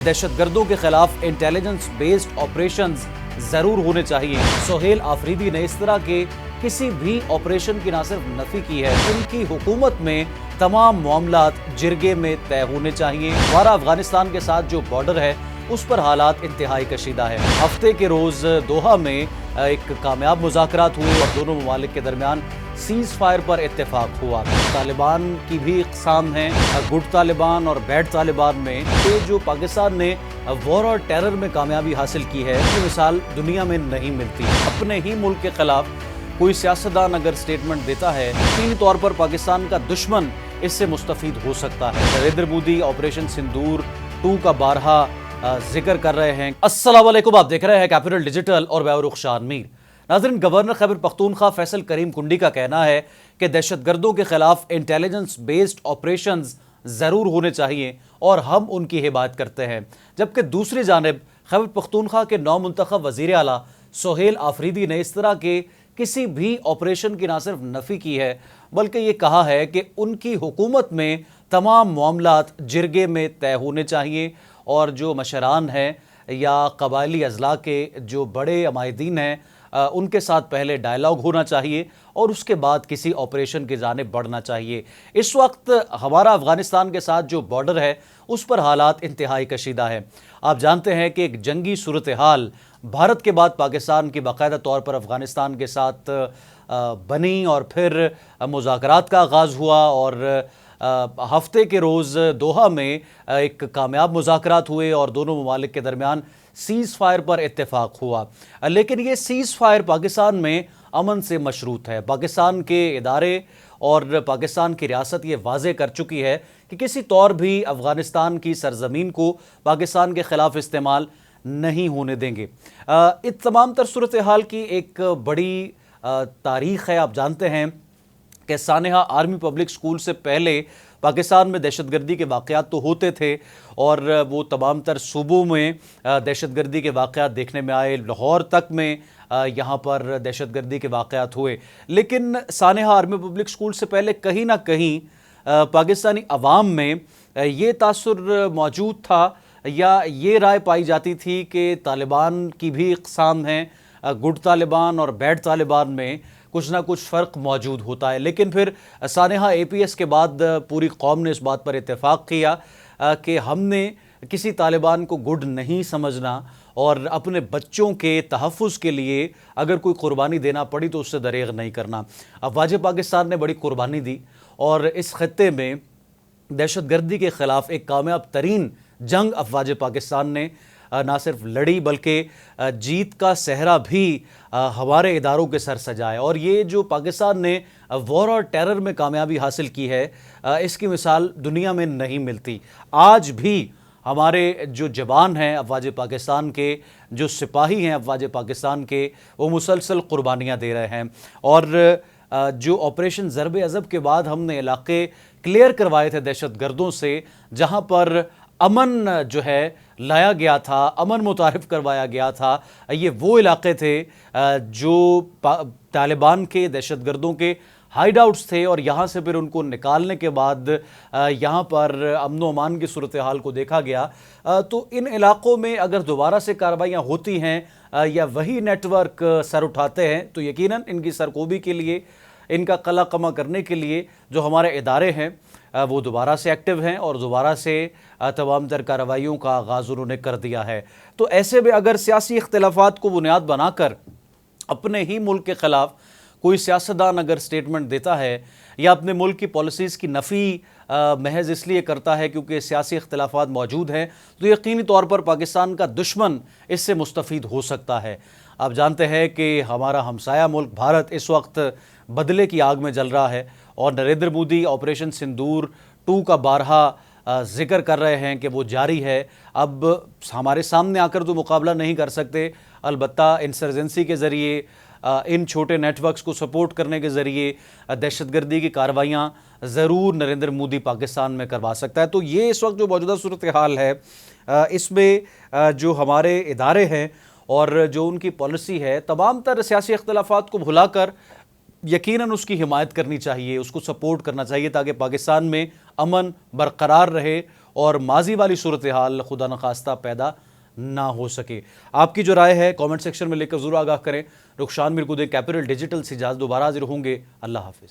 दहशत गर्दों के खिलाफ इंटेलिजेंस बेस्ड ऑपरेशंस जरूर होने चाहिए। सोहेल आफरीदी ने इस तरह के किसी भी ऑपरेशन की ना सिर्फ नफी की है, उनकी हुकूमत में तमाम मामलात जिरगे में तय होने चाहिए। हमारा अफगानिस्तान के साथ जो बॉर्डर है उस पर हालात इंतहाई कशीदा है। हफ्ते के रोज दोहा में एक कामयाब मुज़ाकरात हुए और दोनों ममालिक के दरमियान सीज फायर पर इत्तेफाक हुआ। तालिबान की भी इक़साम हैं, गुड तालिबान और बैड तालिबान में। ये जो पाकिस्तान ने वॉर और टेरर में कामयाबी हासिल की है, ये मिसाल दुनिया में नहीं मिलती। अपने ही मुल्क के खिलाफ कोई सियासतदान अगर स्टेटमेंट देता है, यकीनी तौर पर पाकिस्तान का दुश्मन इससे मुस्तफीद हो सकता है। नरेंद्र मोदी ऑपरेशन सिंदूर 2 का बारहा जिक्र कर रहे हैं। अस्सलाम वालेकुम, आप देख रहे हैं कैपिटल डिजिटल और मैं रुखशान मीर। नाज़रीन, गवर्नर खैबर पख्तूनख्वा फैसल करीम कुंडी का कहना है कि दहशतगर्दों के खिलाफ इंटेलिजेंस बेस्ड ऑपरेशंस ज़रूर होने चाहिए और हम उनकी हिमायत करते हैं। जबकि दूसरी जानिब खैबर पख्तूनख्वा के नौ मुंतखब वज़ीर आला सोहेल आफरीदी ने इस तरह के किसी भी ऑपरेशन की ना सिर्फ नफ़ी की है, बल्कि ये कहा है कि उनकी हुकूमत में तमाम मामलात जिरगे में तय होने चाहिए और जो मशरान हैं या कबायली अजला के जो बड़े अमायदीन हैं उनके साथ पहले डायलॉग होना चाहिए और उसके बाद किसी ऑपरेशन की जानिब बढ़ना चाहिए। इस वक्त हमारा अफ़गानिस्तान के साथ जो बॉर्डर है उस पर हालात इंतहाई कशीदा है। आप जानते हैं कि एक जंगी सूरत हाल भारत के बाद पाकिस्तान की बाकायदा तौर पर अफ़गानिस्तान के साथ बनी और फिर मुज़ाकरात का आगाज़ हुआ और हफ्ते के रोज़ दोहा में एक कामयाब मुज़ाकरात हुए और दोनों ममालिक के दरमियान सीज़ फायर पर इत्तेफाक हुआ। लेकिन ये सीज़ फायर पाकिस्तान में अमन से मशरूत है। पाकिस्तान के इदारे और पाकिस्तान की रियासत ये वाज़े कर चुकी है कि किसी तौर भी अफ़गानिस्तान की सरज़मीन को पाकिस्तान के ख़िलाफ़ इस्तेमाल नहीं होने देंगे। इस तमाम तर सूरत हाल की एक बड़ी तारीख़ है। आप जानते हैं कि सानेहा आर्मी पब्लिक स्कूल से पहले पाकिस्तान में दहशतगर्दी के वाक़यात तो होते थे और वो तमाम तर सूबों में दहशतगर्दी के वाक़यात देखने में आए। लाहौर तक में यहाँ पर दहशतगर्दी के वाक़यात हुए, लेकिन सानेहा आर्मी पब्लिक स्कूल से पहले कहीं ना कहीं पाकिस्तानी अवाम में ये तासुर मौजूद था या ये राय पाई जाती थी कि तालिबान की भी इक़साम हैं, गुड तालिबान और बैड तालिबान में कुछ ना कुछ फ़र्क मौजूद होता है। लेकिन फिर सानेहा APS के बाद पूरी कौम ने इस बात पर इत्तेफाक किया कि हमने किसी तालिबान को गुड नहीं समझना और अपने बच्चों के तहफ़्फ़ुज़ के लिए अगर कोई कुर्बानी देना पड़ी तो उससे दरेग नहीं करना। अफ़वाज पाकिस्तान ने बड़ी कुर्बानी दी और इस खत्ते में दहशतगर्दी के ख़िलाफ़ एक कामयाब तरीन जंग अफ़वाज पाकिस्तान ने ना सिर्फ लड़ी बल्कि जीत का सहरा भी हमारे इदारों के सर सजाए। और ये जो पाकिस्तान ने वॉर और टेरर में कामयाबी हासिल की है, इसकी मिसाल दुनिया में नहीं मिलती। आज भी हमारे जो जवान हैं अफ़वाज पाकिस्तान के, जो सिपाही हैं अफ़वाज पाकिस्तान के, वो मुसलसल कुर्बानियाँ दे रहे हैं। और जो ऑपरेशन ज़रब अज़ब के बाद हमने इलाके क्लियर करवाए थे दहशतगर्दों से, जहाँ पर अमन जो है लाया गया था, अमन मुतारिफ करवाया गया था, ये वो इलाके थे जो तालिबान के दहशतगर्दों के हाइड आउट्स थे और यहाँ से फिर उनको निकालने के बाद यहाँ पर अमन व अमान की सूरत हाल को देखा गया। तो इन इलाक़ों में अगर दोबारा से कार्रवाइयाँ होती हैं या वही नेटवर्क सर उठाते हैं तो यकीनन इनकी सरकोबी के लिए, इनका कला कमा करने के लिए जो हमारे इदारे हैं वो दोबारा से एक्टिव हैं और दोबारा से तमाम तर कार्रवाइयों का आगाज़ उन्होंने कर दिया है। तो ऐसे में अगर सियासी इख्तिलाफ़ात को बुनियाद बनाकर अपने ही मुल्क के ख़िलाफ़ कोई सियासतदान अगर स्टेटमेंट देता है या अपने मुल्क की पॉलिसीज़ की नफ़ी महज इसलिए करता है क्योंकि सियासी इख्तिलाफ़ात मौजूद हैं, तो यकीनी तौर पर पाकिस्तान का दुश्मन इससे मुस्तफ़ीद हो सकता है। आप जानते हैं कि हमारा हमसाया मुल्क भारत इस वक्त बदले की आग में जल रहा है और नरेंद्र मोदी ऑपरेशन सिंदूर 2 का बारहा जिक्र कर रहे हैं कि वो जारी है। अब हमारे सामने आकर तो मुकाबला नहीं कर सकते, अलबत्ता इंसर्जेंसी के ज़रिए, इन छोटे नेटवर्क्स को सपोर्ट करने के ज़रिए दहशतगर्दी की कार्रवाइयाँ ज़रूर नरेंद्र मोदी पाकिस्तान में करवा सकता है। तो ये इस वक्त जो मौजूदा सूरत हाल है, इसमें जो हमारे इदारे हैं और जो उनकी पॉलिसी है, तमाम तर सियासी इख्तिलाफ़ात को भुलाकर यकीनन उसकी हिमायत करनी चाहिए, उसको सपोर्ट करना चाहिए ताकि पाकिस्तान में अमन बरकरार रहे اور ماضی والی صورتحال خدا نخواستہ پیدا نہ ہو سکے۔ آپ کی جو رائے ہے کامنٹ سیکشن میں لے کر ضرور آگاہ کریں۔ رخشان میر کو دے کیپٹل ڈیجیٹل سے اجازت، دوبارہ حاضر ہوں گے۔ اللہ حافظ۔